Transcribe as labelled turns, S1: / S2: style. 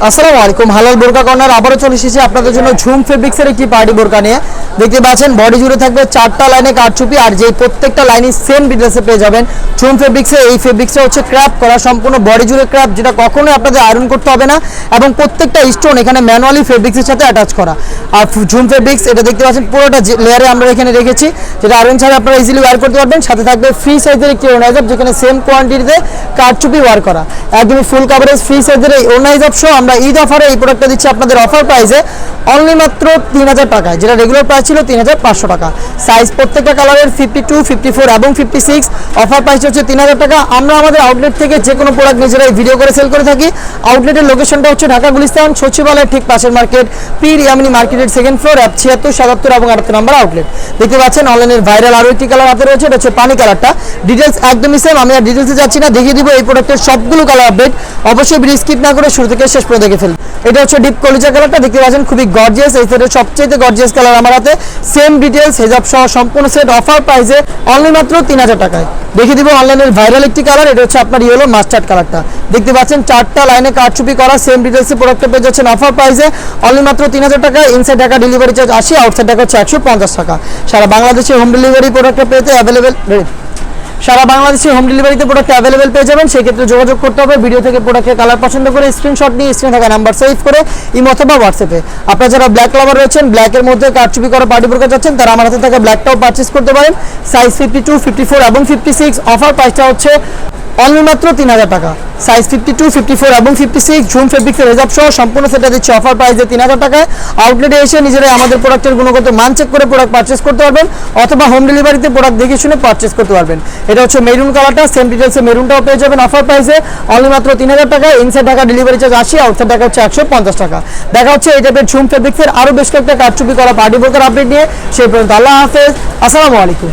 S1: আসসালামু আলাইকুম, হালাল বোরকা কর্নার আবারও চলে এসেছি আপনাদের জন্য ঝুম ফেব্রিক্সের একটি পার্টি বোরকা নিয়ে। দেখতে পাচ্ছেন বডি জুড়ে থাকবে 4টা লাইনে কারচুপি, আর যেই প্রত্যেকটা লাইনই সেম ডিটেলসে পেয়ে যাবেন। ঝুম ফেব্রিক্সে এই ফেব্রিক্সটা হচ্ছে ক্র্যাপ করা, সম্পূর্ণ বডি জুড়ে ক্র্যাপ, যেটা কখনোই আপনাদের আয়রন করতে হবে না, এবং প্রত্যেকটা স্টোন এখানে ম্যানুয়ালি ফেব্রিক্সের সাথে অ্যাটাচ করা। আর ঝুম ফেব্রিক্স এটা দেখতে পাচ্ছেন পুরোটা লেয়ারে আমরা এখানে রেখেছি, যেটা আয়রন ছাড়া আপনারা ইজিলি ওয়্যার করতে পারবেন। সাথে থাকবে ফ্রি সাইজের একটি ওনাইজার, যেখানে সেম কোয়ান্টিটিতে কারচুপি ওয়্যার করা, একদমই ফুল কাভারেজ ফ্রি সাইজের এই ওনাইজার সহ আমরা ঈদ অফারে এই প্রোডাক্টটা দিচ্ছি আপনাদের অফার প্রাইসে অনলি মাত্র 3000 টাকায়, যেটা রেগুলার প্রাইস ছিল 3500 টাকা। সাইজ প্রত্যেকটা কালারের 52, 54 এবং 56। অফার প্রাইস হচ্ছে 3000 টাকা। আমরা আমাদের আউটলেট থেকে যে কোনো প্রোডাক্ট নিজেরাই ভিডিও করে সেল করে থাকি। আউটলেটের লোকেশনটা হচ্ছে ঢাকা গুলিস্তান সচিবালয়ের ঠিক পাশের মার্কেট, পীর ইয়ামিনী মার্কেটের সেকেন্ড ফ্লোর, 76, 77 এবং 78 নম্বর আউটলেট। দেখতে পাচ্ছেন অনলাইনের ভাইরাল আরও একটি কালার হাতে রয়েছে, এটা হচ্ছে পানি কালারটা। ডিটেলস একদমই সেম, আমি আর ডিটেলসে যাচ্ছি না, দেখিয়ে দিব এই প্রোডাক্টের সবগুলো কালার আপডেট। অবশ্যই ভিডিও স্কিপ না করে শুরু থেকে শেষ পর্যন্ত দেখে ফেলুন। এটা হচ্ছে ডিপ কলিজা কালারটা, দেখতে পাচ্ছেন খুবই গর্জিয়াস, এই সেটের সবচেয়ে গর্জিয়াস কালার আমার হাতে। সেম ডিটেলস হেজাব সহ সম্পূর্ণ সেট অফার প্রাইসে অনলি মাত্র 3000 টাকায়। দেখিয়ে দিব অনলাইনের ভাইরাল একটি কালার, এটা হচ্ছে আপনার ইয়েলো মাস্টার্ড কালারটা। দেখতে পাচ্ছেন 4টা লাইনে কারচুপি করা, সেম ডিটেলসে প্রোডাক্টটা পেয়ে যাচ্ছেন অফার প্রাইসে অনলি মাত্র 3000 টাকা। Inside Dhaka delivery charge 80, outside Dhaka হচ্ছে 150 টাকা। সারা বাংলাদেশে হোম ডেলিভারি প্রোডাক্টটা পেতে অ্যাভেলেবেল, সারা বাংলাদেশে হোম ডেলিভারিতে প্রোডাক্ট অ্যাভেলেবেল পেয়ে যাবেন। সেক্ষেত্রে যোগাযোগ করতে হবে ভিডিও থেকে প্রোডাক্টের কালার পছন্দ করে স্ক্রিনশট নিয়ে স্ক্রিনে থাকা নাম্বার সেভ করে ইমো অথবা হোয়াটসঅ্যাপে। আপনারা যারা ব্ল্যাক লাভার রয়েছেন, ব্ল্যাকের মধ্যে কারচুপি করা পার্টি বোরকা যাচ্ছেন, তারা আমার হাতে থাকা ব্ল্যাকটাও পারচেস করতে পারেন। সাইজ 52, 54 এবং 56। অফার প্রাইসটা হচ্ছে অনলি মাত্র 3000 টাকা। সাইজ 52, 54 এবং 56 ঝুম ফেব্রিক্সের হেজাব সহ সম্পূর্ণ সেটা দিচ্ছে অফার প্রাইসে 3000 টাকায়। আউটলেটে এসে নিজেরাই আমাদের প্রোডাক্টের গুণগত মান চেক করে প্রোডাক্ট পারচেস করতে পারবেন, অথবা হোম ডেলিভারিতে প্রোডাক্ট দেখে শুনে পারচেস করতে পারবেন। এটা হচ্ছে মেরুন কালারটা, সেম ডিটেলসে মেরুনটাও পেয়ে যাবেন অফার প্রাইসে অনলি মাত্র 3000 টাকা। Inside Dhaka delivery charge 80, outside Dhaka হচ্ছে 150 টাকা। দেখা হচ্ছে এই টাইপের ঝুম ফেব্রিক্সের আরও বেশ কয়েকটা কারচুপি করা পার্টি বোরকার আপডেট নিয়ে। সেই পর্যন্ত আল্লাহ হাফেজ, আসসালামু আলাইকুম।